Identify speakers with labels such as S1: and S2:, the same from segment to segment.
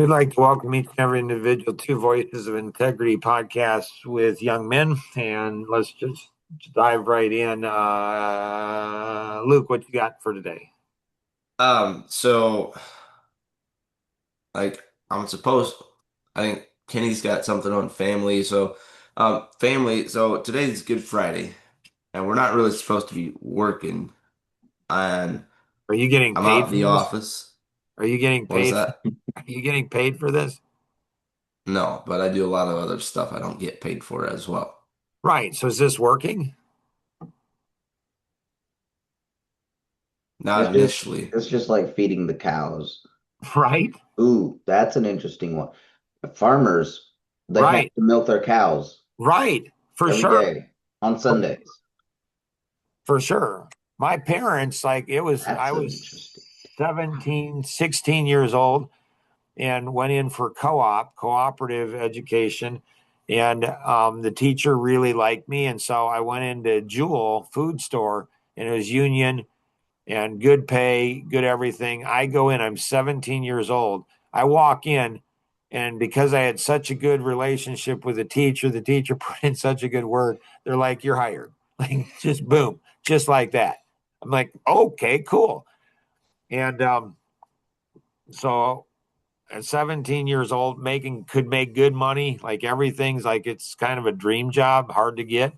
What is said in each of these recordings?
S1: We'd like to welcome each and every individual to Voices of Integrity podcast with young men. And let's just dive right in. Luke, what you got for today?
S2: So like I'm supposed I think Kenny's got something on family. Family, so today's Good Friday and we're not really supposed to be working and
S1: Are you getting
S2: I'm out
S1: paid
S2: of
S1: for
S2: the
S1: this?
S2: office.
S1: Are you getting
S2: What was
S1: paid?
S2: that?
S1: Are you getting paid for this?
S2: No, but I do a lot of other stuff I don't get paid for as well.
S1: Right. So is this working?
S2: Not
S3: It's just
S2: initially.
S3: it's just like feeding the cows.
S1: Right.
S3: Ooh, that's an interesting one. Farmers, they have
S1: Right.
S3: to milk their cows
S1: Right. For
S3: every
S1: sure.
S3: day on
S1: For,
S3: Sundays.
S1: for sure. My parents, I
S3: That's an
S1: was
S3: interesting.
S1: 17, 16 years old and went in for cooperative education. And the teacher really liked me. And so I went into Jewel food store and it was union and good pay, good everything. I go in, I'm 17 years old. I walk in, and because I had such a good relationship with the teacher put in such a good word. They're like, "You're hired." Like, just boom, just like that. I'm like, okay, cool. And so at 17 years old, could make good money. Like everything's like it's kind of a dream job, hard to get.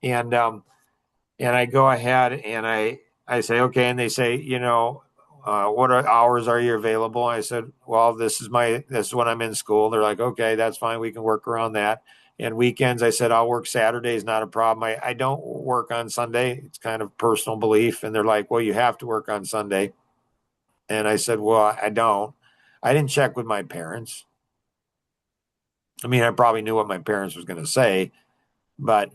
S1: And I go ahead and I say, okay, and they say, what hours are you available? I said, well, this is when I'm in school. They're like, okay, that's fine. We can work around that. And weekends, I said, I'll work Saturdays, not a problem. I don't work on Sunday. It's kind of personal belief. And they're like, well, you have to work on Sunday. And I said, well, I don't. I didn't check with my parents. I mean, I probably knew what my parents was going to say, but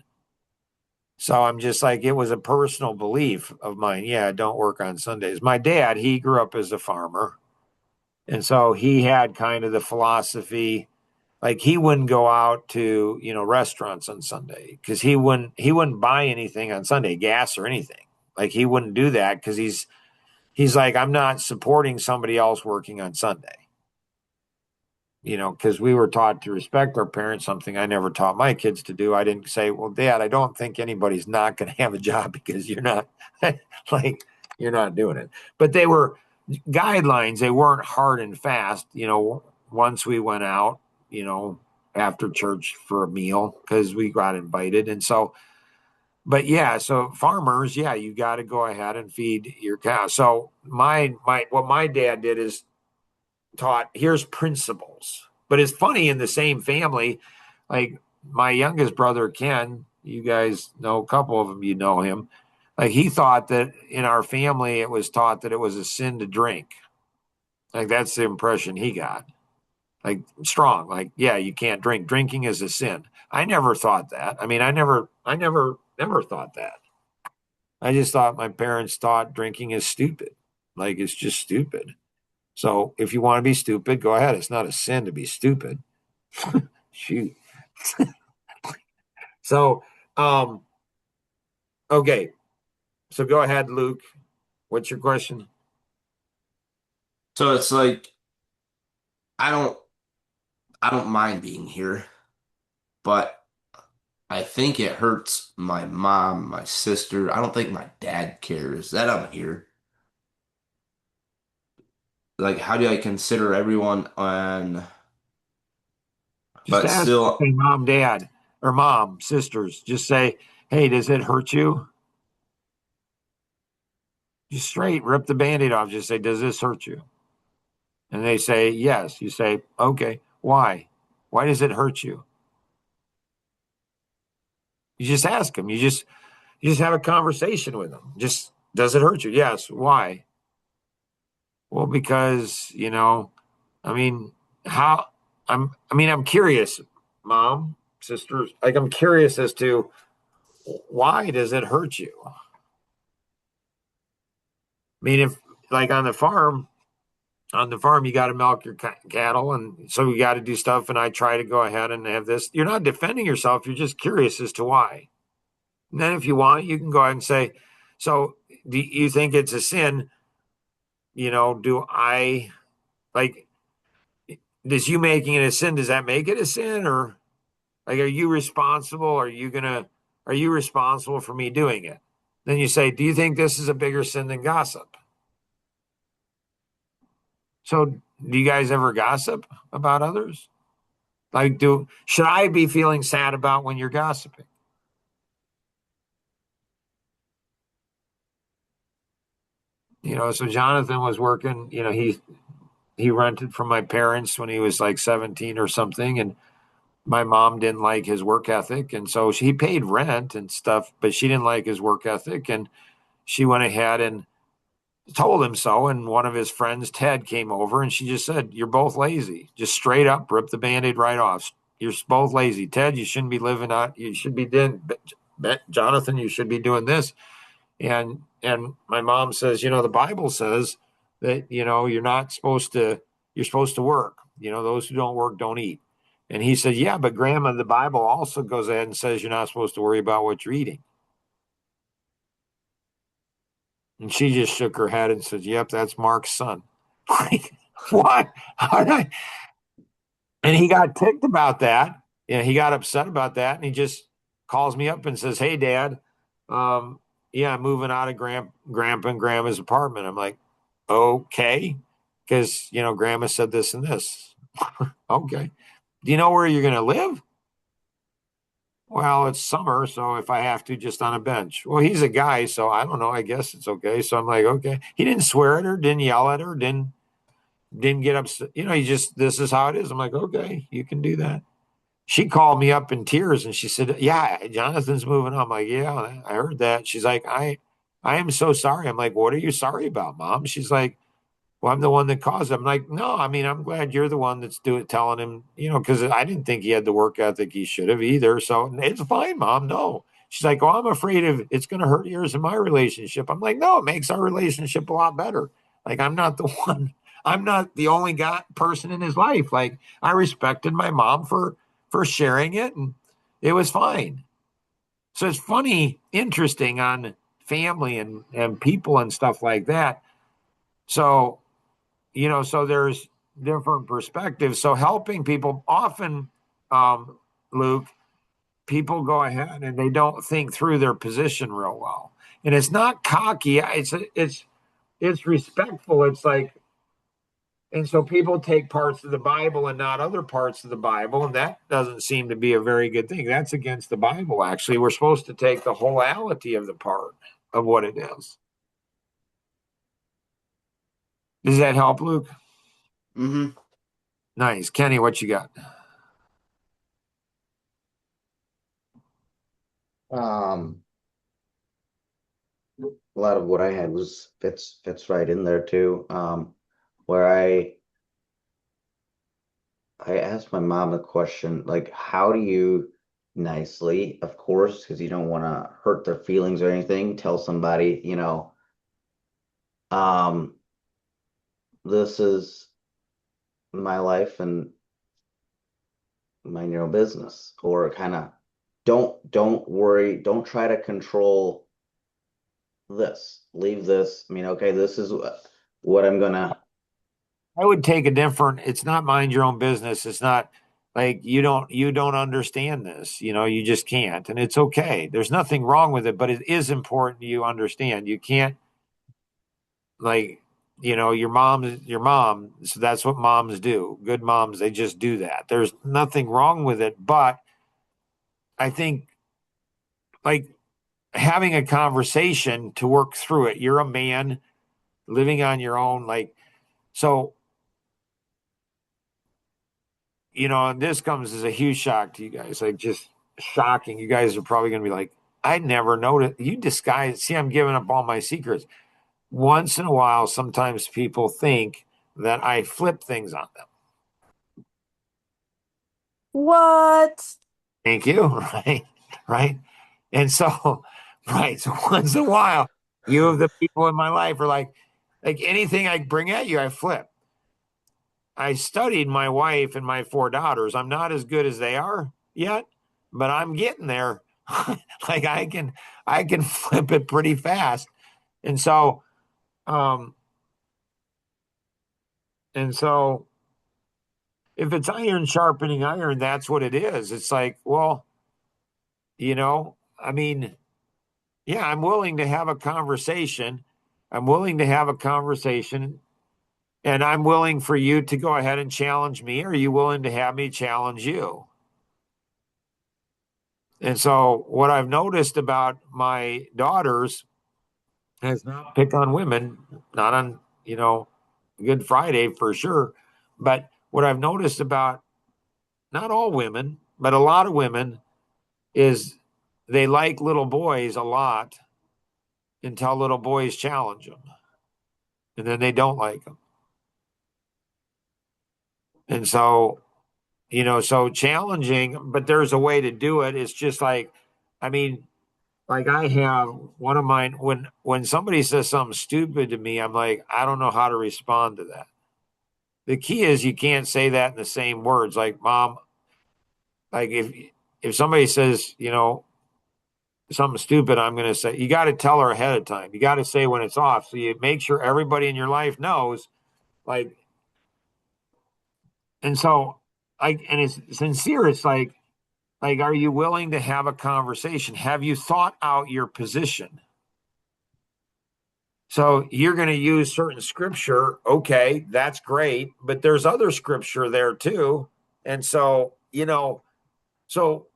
S1: so I'm just like, it was a personal belief of mine. Yeah, don't work on Sundays. My dad, he grew up as a farmer. And so he had kind of the philosophy, like he wouldn't go out to, restaurants on Sunday because he wouldn't buy anything on Sunday, gas or anything. Like he wouldn't do that because he's like, I'm not supporting somebody else working on Sunday. Because we were taught to respect our parents, something I never taught my kids to do. I didn't say, well, Dad, I don't think anybody's not going to have a job because you're not like, you're not doing it. But they were guidelines. They weren't hard and fast. Once we went out, you know, after church for a meal because we got invited. And so, but yeah, so farmers, yeah, you got to go ahead and feed your cows. So what my dad did is taught here's principles. But it's funny in the same family, like my youngest brother Ken, you guys know a couple of them, you know him. Like he thought that in our family it was taught that it was a sin to drink. Like that's the impression he got. Like strong, like yeah, you can't drink. Drinking is a sin. I never thought that. I mean, never thought that. I just thought my parents thought drinking is stupid. Like it's just stupid. So if you want to be stupid, go ahead. It's not a sin to be stupid. Shoot. So, um, okay. So go ahead, Luke. What's your question?
S2: So it's like I don't I don't mind being here, but I think it hurts my mom, my sister. I don't think my dad cares that I'm here. Like, how do I consider everyone on,
S1: Just
S2: but
S1: ask,
S2: still,
S1: okay, mom, dad, or mom, sisters. Just say, hey, does it hurt you? Just straight rip the band-aid off. Just say, does this hurt you? And they say, yes. You say, okay, why? Why does it hurt you? You just ask them. You just have a conversation with them. Just, does it hurt you? Yes. Why? Well, because, I mean, how I'm curious, mom, sisters, like I'm curious as to why does it hurt you? I mean, if like on the farm you got to milk your cattle and so you got to do stuff and I try to go ahead and have this. You're not defending yourself, you're just curious as to why. And then if you want, you can go ahead and say, so do you think it's a sin? Do I like does you making it a sin, does that make it a sin? Or like, are you responsible? Are you responsible for me doing it? Then you say, do you think this is a bigger sin than gossip? So do you guys ever gossip about others? Like, should I be feeling sad about when you're gossiping? So Jonathan was working, he rented from my parents when he was like 17 or something. And my mom didn't like his work ethic. And so he paid rent and stuff, but she didn't like his work ethic. And she went ahead and told him so. And one of his friends, Ted, came over and she just said, "You're both lazy." Just straight up ripped the band-aid right off. "You're both lazy. Ted, you shouldn't be living out. You should be doing, Jonathan, you should be doing this." And my mom says, the Bible says that, you're supposed to work. Those who don't work don't eat. And he said, "Yeah, but Grandma, the Bible also goes ahead and says you're not supposed to worry about what you're eating." And she just shook her head and said, "Yep, that's Mark's son." Like, what? All right. And he got ticked about that. Yeah, he got upset about that. And he just calls me up and says, "Hey, Dad, yeah, I'm moving out of Grandpa and Grandma's apartment." I'm like, "Okay." Because, Grandma said this and this. "Okay. Do you know where you're going to live?" "Well, it's summer, so if I have to, just on a bench." Well, he's a guy, so I don't know. I guess it's okay. So I'm like, "Okay." He didn't swear at her, didn't yell at her, didn't get upset. He just, "This is how it is." I'm like, "Okay, you can do that." She called me up in tears and she said, "Yeah, Jonathan's moving on." I'm like, "Yeah, I heard that." She's like, I am so sorry." I'm like, "What are you sorry about, Mom?" She's like, "Well, I'm the one that caused it." I'm like, "No, I mean, I'm glad you're the one that's telling him, because I didn't think he had the work ethic he should have either. So it's fine, Mom. No." She's like, "Oh, I'm afraid of it's going to hurt yours and my relationship." I'm like, "No, it makes our relationship a lot better." Like, I'm not the one, I'm not the only person in his life. Like, I respected my mom for sharing it, and it was fine. So it's funny, interesting on family and people and stuff like that. So so there's different perspectives. So helping people often, um, Luke, people go ahead and they don't think through their position real well, and it's not cocky. It's respectful. It's like, and so people take parts of the Bible and not other parts of the Bible, and that doesn't seem to be a very good thing. That's against the Bible. Actually, we're supposed to take the wholeality of the part of what it is. Does that help, Luke?
S2: Mm-hmm.
S1: Nice. Kenny, what you got?
S3: Um, a lot of what I had was fits right in there too. Where I asked my mom a question like, how do you nicely, of course, because you don't want to hurt their feelings or anything, tell somebody, um, this is my life and mind your own business, or kind of don't worry, don't try to control this, leave this. I mean, okay, this is what I'm gonna.
S1: I would take a different, it's not mind your own business. It's not like you don't understand this. You just can't. And it's okay. There's nothing wrong with it, but it is important you understand. You can't, like, your mom. So that's what moms do. Good moms, they just do that. There's nothing wrong with it, but I think, like, having a conversation to work through it. You're a man living on your own, like, so, and this comes as a huge shock to you guys, like, just shocking. You guys are probably going to be like, "I never noticed you disguise." See, I'm giving up all my secrets. Once in a while, sometimes people think that I flip things on them.
S4: What?
S1: Thank you. Right. Right. And so, right. So once in a while, you of the people in my life are like anything I bring at you, I flip. I studied my wife and my four daughters. I'm not as good as they are yet, but I'm getting there. Like, I can flip it pretty fast. And so, um, and so if it's iron sharpening iron, that's what it is. It's like, well, I mean, yeah, I'm willing to have a conversation. I'm willing to have a conversation, and I'm willing for you to go ahead and challenge me. Are you willing to have me challenge you? And so what I've noticed about my daughters is not pick on women, not on, Good Friday for sure. But what I've noticed about not all women, but a lot of women is they like little boys a lot until little boys challenge them. And then they don't like them. And so, so challenging, but there's a way to do it. It's just like, I mean, like I have one of mine when somebody says something stupid to me, I'm like, I don't know how to respond to that. The key is you can't say that in the same words. Like, Mom, like if somebody says, something stupid, I'm going to say, you got to tell her ahead of time. You got to say when it's off. So you make sure everybody in your life knows, like, and so and it's sincere. It's like, are you willing to have a conversation? Have you thought out your position? So you're going to use certain scripture. Okay, that's great. But there's other scripture there too. And so, so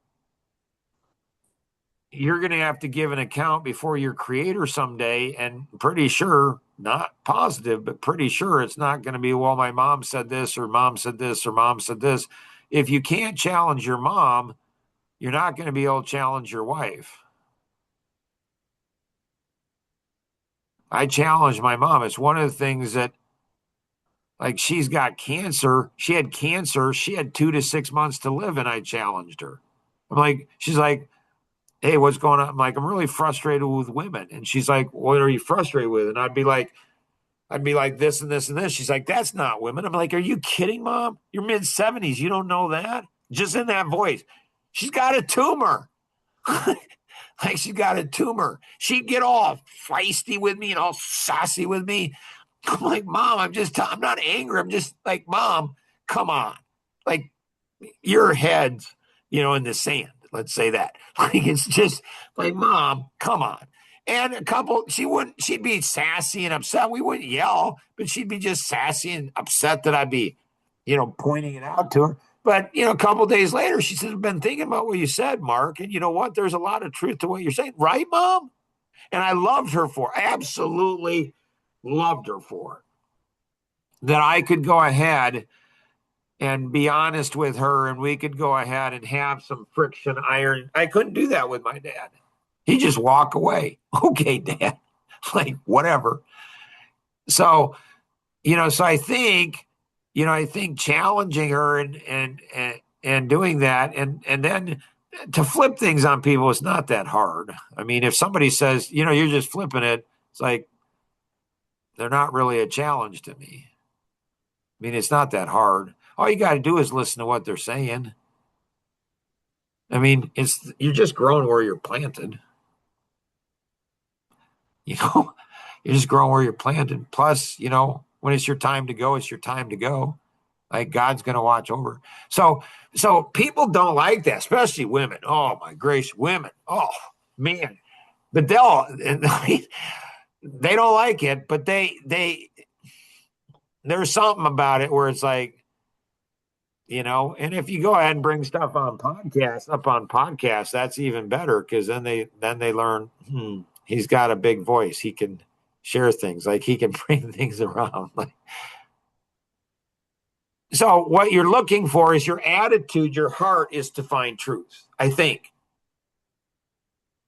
S1: you're going to have to give an account before your creator someday. And pretty sure, not positive, but pretty sure it's not going to be, well, my mom said this, or mom said this, or mom said this. If you can't challenge your mom, you're not going to be able to challenge your wife. I challenge my mom. It's one of the things that, like, she's got cancer. She had cancer. She had 2 to 6 months to live, and I challenged her. I'm like, she's like, hey, what's going on? I'm like, I'm really frustrated with women. And she's like, what are you frustrated with? And I'd be like this and this and this. She's like, that's not women. I'm like, are you kidding, Mom? You're mid-70s. You don't know that? Just in that voice. She's got a tumor. Like, she's got a tumor. She'd get all feisty with me and all sassy with me. I'm like, Mom, I'm not angry. I'm just like, Mom, come on. Like, your head's, in the sand. Let's say that. Like, it's just like, Mom, come on. And she'd be sassy and upset. We wouldn't yell, but she'd be just sassy and upset that I'd be, pointing it out to her. But, a couple days later, she said, I've been thinking about what you said, Mark. And you know what? There's a lot of truth to what you're saying. Right, Mom? And I loved her for it. Absolutely loved her for it. That I could go ahead and be honest with her, and we could go ahead and have some friction iron. I couldn't do that with my dad. He'd just walk away. Okay, Dad. Like, whatever. So, so I think challenging her and doing that, and then to flip things on people is not that hard. I mean, if somebody says, you're just flipping it, it's like they're not really a challenge to me. I mean, it's not that hard. All you got to do is listen to what they're saying. I mean, you're just growing where you're planted. You're just growing where you're planted. Plus, when it's your time to go, it's your time to go. Like, God's going to watch over. So people don't like that, especially women. Oh my gracious, women. Oh man. But they don't like it, but there's something about it where it's like, and if you go ahead and bring stuff on podcasts, that's even better, because then they learn, he's got a big voice. He can share things, like he can bring things around. Like, so what you're looking for is your attitude, your heart is to find truth. I think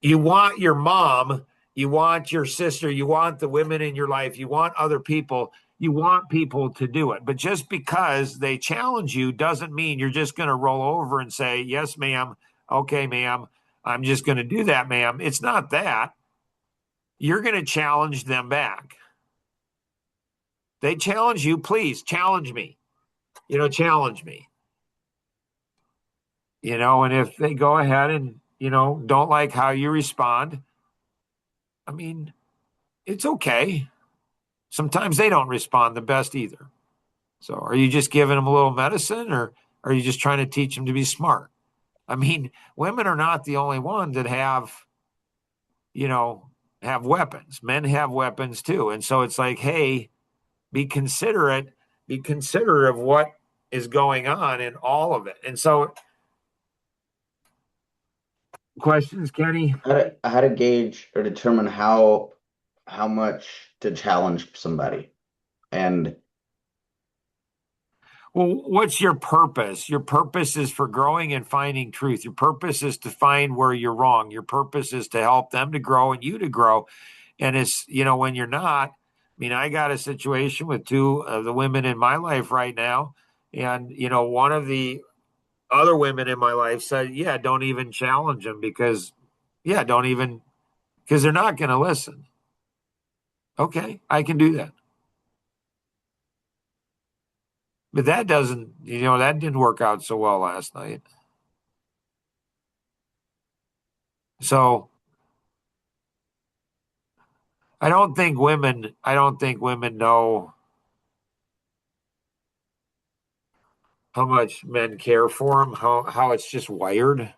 S1: you want your mom, you want your sister, you want the women in your life, you want other people. You want people to do it. But just because they challenge you doesn't mean you're just going to roll over and say, yes, ma'am. Okay, ma'am. I'm just going to do that, ma'am. It's not that. You're going to challenge them back. They challenge you, please challenge me. Challenge me. And if they go ahead and, don't like how you respond, I mean, it's okay. Sometimes they don't respond the best either. So are you just giving them a little medicine, or are you just trying to teach them to be smart? I mean, women are not the only ones that have, have weapons. Men have weapons too. And so it's like, hey, be considerate of what is going on in all of it. And so questions, Kenny?
S3: How to gauge or determine how much to challenge somebody. And
S1: Well, what's your purpose? Your purpose is for growing and finding truth. Your purpose is to find where you're wrong. Your purpose is to help them to grow and you to grow. And it's, when you're not, I mean, I got a situation with two of the women in my life right now. And, one of the other women in my life said, yeah, don't even challenge them because they're not going to listen. Okay, I can do that. But that didn't work out so well last night. So I don't think women know how much men care for them, how it's just wired,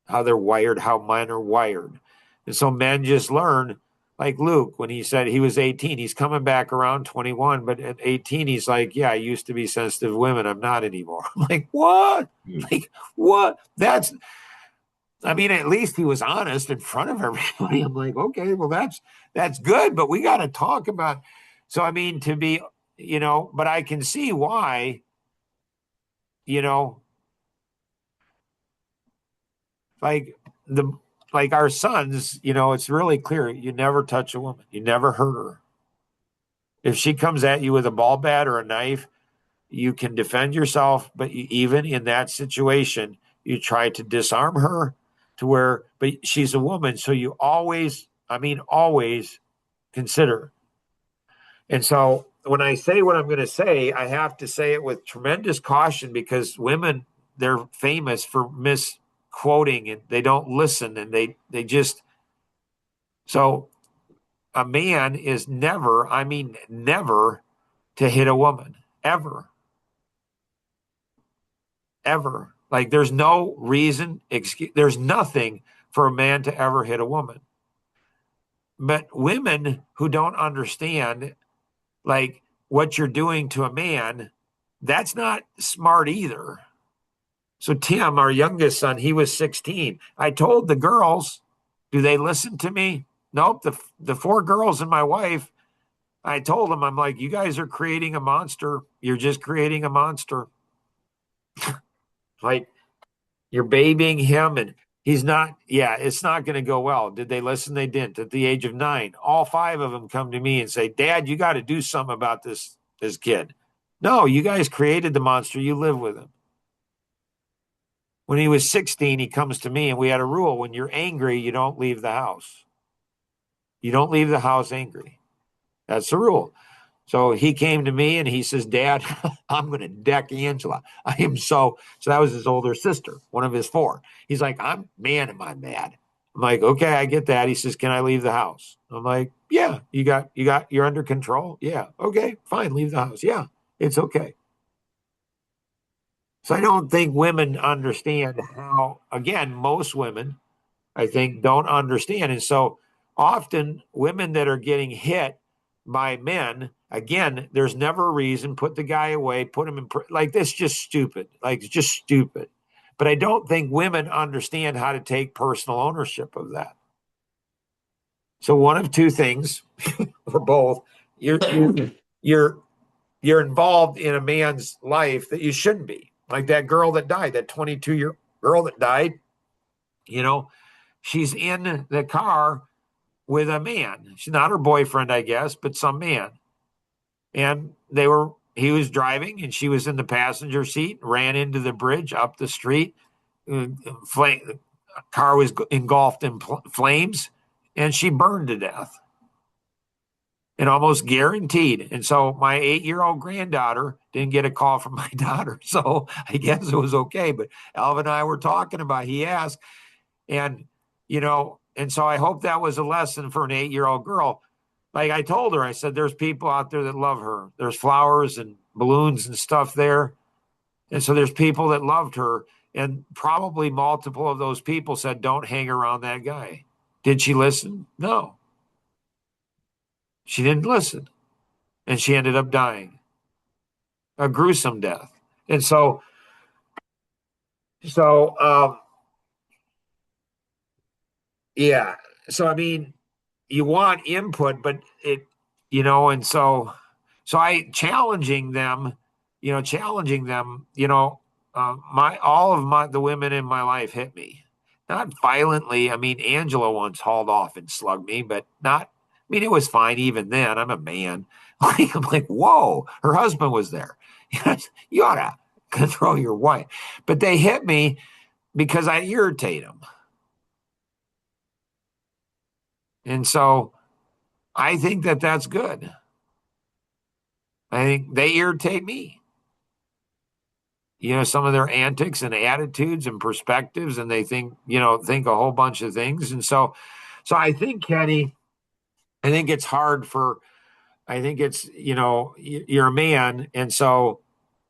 S1: how they're wired, how men are wired. And so men just learn, like Luke, when he said he was 18, he's coming back around 21, but at 18, he's like, yeah, I used to be sensitive to women. I'm not anymore. I'm like, what? Like, what? I mean, at least he was honest in front of everybody. I'm like, okay, well, that's good, but we got to talk about. So, I mean, to be, but I can see why, like our sons, it's really clear. You never touch a woman. You never hurt her. If she comes at you with a ball bat or a knife, you can defend yourself. But even in that situation, you try to disarm her but she's a woman. So you always consider. And so when I say what I'm going to say, I have to say it with tremendous caution because women, they're famous for misquoting and they don't listen and they just, so a man is never to hit a woman, ever. Like there's no reason, there's nothing for a man to ever hit a woman. But women who don't understand, like what you're doing to a man, that's not smart either. So Tim, our youngest son, he was 16. I told the girls, do they listen to me? Nope. The four girls and my wife, I told them, I'm like, you guys are creating a monster. You're just creating a monster. Like you're babying him and he's not, it's not going to go well. Did they listen? They didn't. At the age of 9, all 5 of them come to me and say, Dad, you got to do something about this kid. No, you guys created the monster. You live with him. When he was 16, he comes to me and we had a rule. When you're angry, you don't leave the house. You don't leave the house angry. That's the rule. So he came to me and he says, Dad, I'm going to deck Angela. So that was his older sister, one of his 4. He's like, am I mad? I'm like, okay, I get that. He says, can I leave the house? I'm like, yeah, you're under control. Yeah. Okay, fine. Leave the house. Yeah, it's okay. So I don't think women understand how, again, most women, I think, don't understand. And so often women that are getting hit by men, again, there's never a reason, put the guy away, put him in, like this, just stupid, just stupid. But I don't think women understand how to take personal ownership of that. So one of two things, or both, you're involved in a man's life that you shouldn't be. Like that girl that died, that 22-year girl that died, she's in the car with a man. She's not her boyfriend, I guess, but some man. And he was driving and she was in the passenger seat, ran into the bridge up the street. Car was engulfed in flames and she burned to death. And almost guaranteed. And so my 8-year-old granddaughter didn't get a call from my daughter. So I guess it was okay. But Alvin and I were talking about, he asked, and, and so I hope that was a lesson for an 8-year-old girl. Like I told her, I said, there's people out there that love her. There's flowers and balloons and stuff there. And so there's people that loved her, and probably multiple of those people said, don't hang around that guy. Did she listen? No. She didn't listen. And she ended up dying a gruesome death. And so, yeah. So, I mean, you want input, but and so I challenging them, all of the women in my life hit me, not violently. I mean, Angela once hauled off and slugged me, but not, I mean, it was fine even then. I'm a man. I'm like, whoa, her husband was there. You ought to control your wife. But they hit me because I irritate them. And so I think that that's good. I think they irritate me. Some of their antics and attitudes and perspectives, and they think a whole bunch of things. And so I think, Kenny, I think it's hard I think it's, you're a man. And so,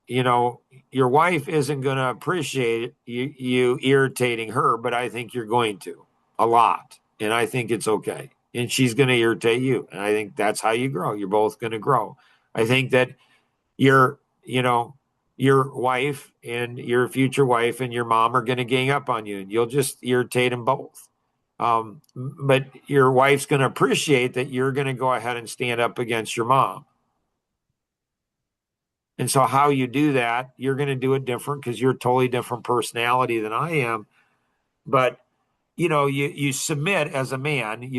S1: your wife isn't going to appreciate you irritating her, but I think you're going to a lot. And I think it's okay. And she's going to irritate you. And I think that's how you grow. You're both going to grow. I think that your wife and your future wife and your mom are going to gang up on you, and you'll just irritate them both. But your wife's going to appreciate that you're going to go ahead and stand up against your mom. And so how you do that, you're going to do it different because you're a totally different personality than I am. But, you submit as a man,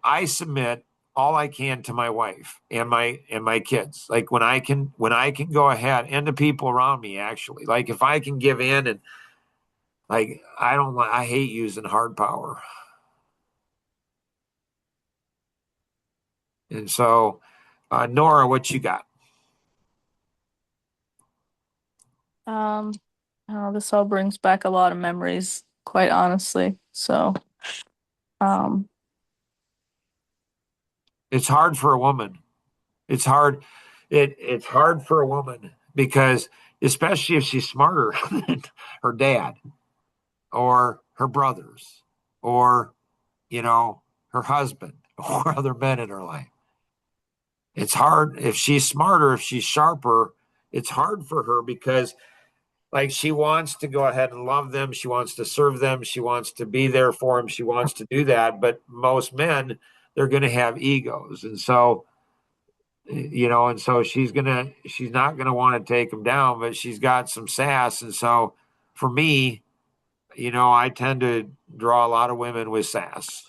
S1: I submit all I can to my wife and my kids. Like when I can go ahead, and the people around me, actually, like if I can give in, and like, I hate using hard power. And so, Nora, what you got?
S4: This all brings back a lot of memories, quite honestly. So,
S1: It's hard for a woman. It's hard. It's hard for a woman because, especially if she's smarter than her dad or her brothers or, her husband or other men in her life. It's hard if she's smarter, if she's sharper. It's hard for her because, like, she wants to go ahead and love them. She wants to serve them. She wants to be there for them. She wants to do that. But most men, they're going to have egos. And so, she's not going to want to take them down, but she's got some sass. And so for me, I tend to draw a lot of women with sass.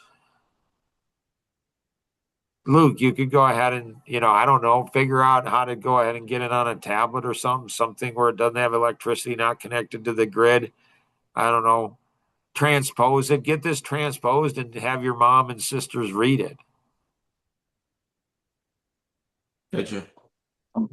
S1: Luke, you could go ahead and, I don't know, figure out how to go ahead and get it on a tablet or something where it doesn't have electricity, not connected to the grid. I don't know, transpose it, get this transposed, and have your mom and sisters read it.
S2: Gotcha.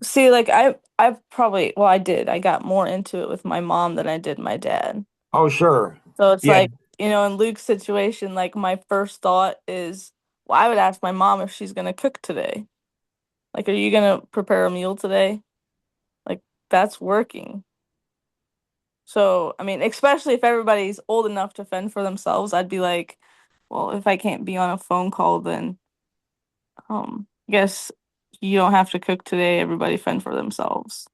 S4: see, like I've probably, well, I did. I got more into it with my mom than I did my dad.
S1: Oh, sure.
S4: So it's
S1: Yeah.
S4: like, in Luke's situation, like my first thought is, well, I would ask my mom if she's gonna cook today. Like, are you gonna prepare a meal today? Like, that's working. So, I mean, especially if everybody's old enough to fend for themselves, I'd be like, well, if I can't be on a phone call, then I guess you don't have to cook today. Everybody fend for themselves.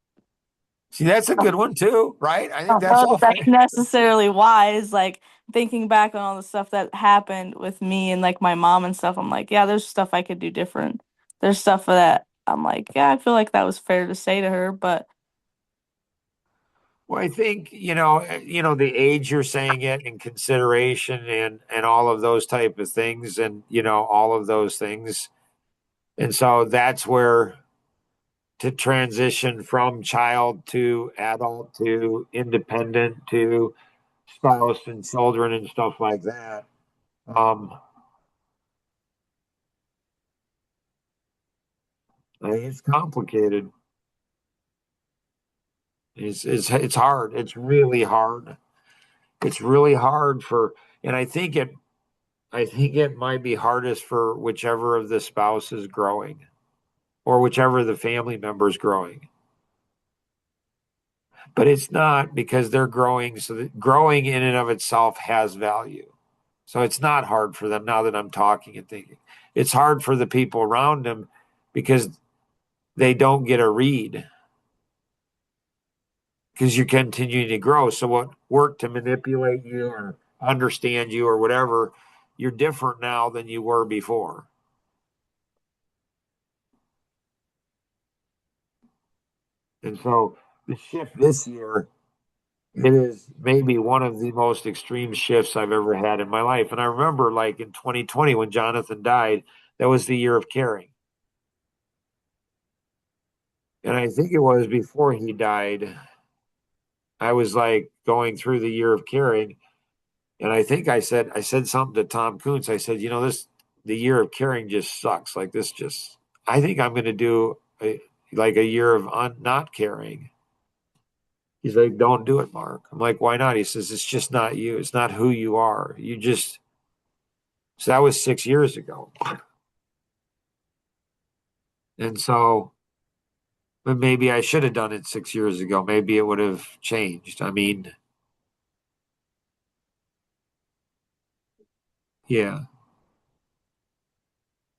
S1: See, that's a good one too, right? I
S4: I
S1: think
S4: don't
S1: that's
S4: know
S1: all
S4: if that's
S1: fair.
S4: necessarily wise. Like thinking back on all the stuff that happened with me and like my mom and stuff, I'm like, yeah, there's stuff I could do different. There's stuff that I'm like, yeah, I feel like that was fair to say to her, but
S1: Well, I think, the age you're saying it in consideration, and all of those type of things, and, all of those things. And so that's where to transition from child to adult to independent to spouse and children and stuff like that. Um, I think it's complicated. It's hard. It's really hard. It's really hard and I think it might be hardest for whichever of the spouse is growing or whichever of the family member is growing. but it's not, because they're growing. So that growing in and of itself has value. So it's not hard for them now that I'm talking and thinking. It's hard for the people around them because they don't get a read, because you're continuing to grow. So what worked to manipulate you or understand you or whatever, you're different now than you were before. And so the shift this year, it is maybe one of the most extreme shifts I've ever had in my life. And I remember, like, in 2020 when Jonathan died, that was the year of caring. And I think it was before he died, I was like going through the year of caring. And I think I said something to Tom Kuntz. I said, the year of caring just sucks. Like, I think I'm going to do like a year of not caring. He's like, don't do it, Mark. I'm like, why not? He says, it's just not you. It's not who you are. So that was 6 years ago. And so, but maybe I should have done it 6 years ago. Maybe it would have changed. I mean, yeah.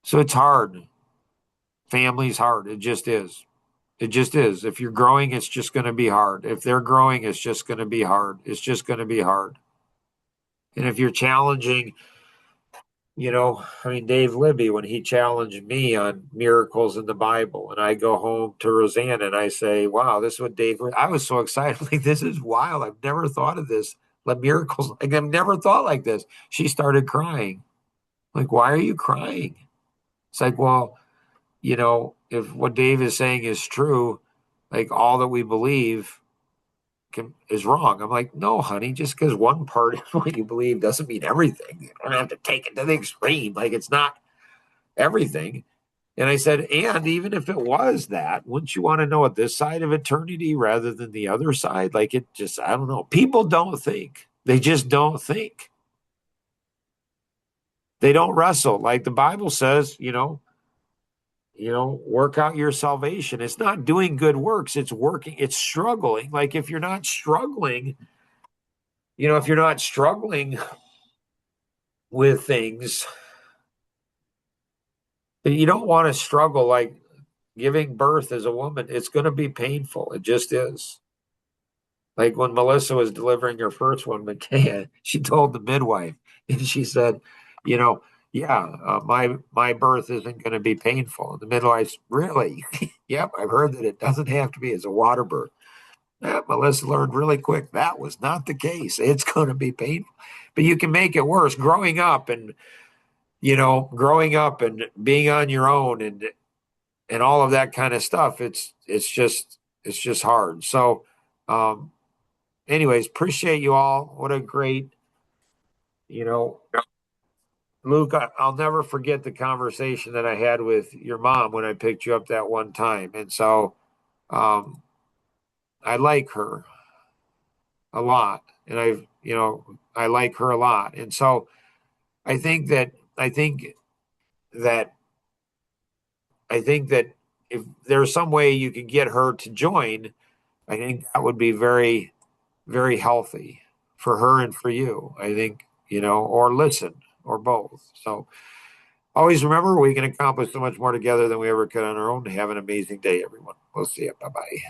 S1: So it's hard. Family's hard. It just is. It just is. If you're growing, it's just going to be hard. If they're growing, it's just going to be hard. It's just going to be hard. And if you're challenging, I mean, Dave Libby, when he challenged me on miracles in the Bible, and I go home to Rosanna and I say, wow, this is what I was so excited. Like, this is wild. I've never thought of this. Like, miracles. Like, I've never thought like this. She started crying. Like, why are you crying? It's like, well, if what Dave is saying is true, like, all that we believe is wrong. I'm like, no, honey, just because one part of what you believe doesn't mean everything. You don't have to take it to the extreme. Like, it's not everything. And I said, and even if it was that, wouldn't you want to know at this side of eternity rather than the other side? Like, I don't know. People don't think. They just don't think. They don't wrestle. Like the Bible says, work out your salvation. It's not doing good works. It's working. It's struggling. Like, if you're not struggling, if you're not struggling with things, you don't want to struggle. Like, giving birth as a woman, it's going to be painful. It just is. Like, when Melissa was delivering her first one, Matea, she told the midwife, and she said, yeah, my birth isn't going to be painful. And the midwife's, really? Yep, I've heard that it doesn't have to be. As a water birth. Yeah, Melissa learned really quick that was not the case. It's going to be painful, but you can make it worse. Growing up and being on your own and all of that kind of stuff. It's just hard. So, anyways, appreciate you all. What a great, you know, Luke, I'll never forget the conversation that I had with your mom when I picked you up that one time. And so, um, I like her a lot, and I like her a lot. And so I think that I think that if there's some way you could get her to join, I think that would be very, very healthy for her and for you. I think, or listen, or both. So always remember, we can accomplish so much more together than we ever could on our own. Have an amazing day, everyone. We'll see you. Bye bye.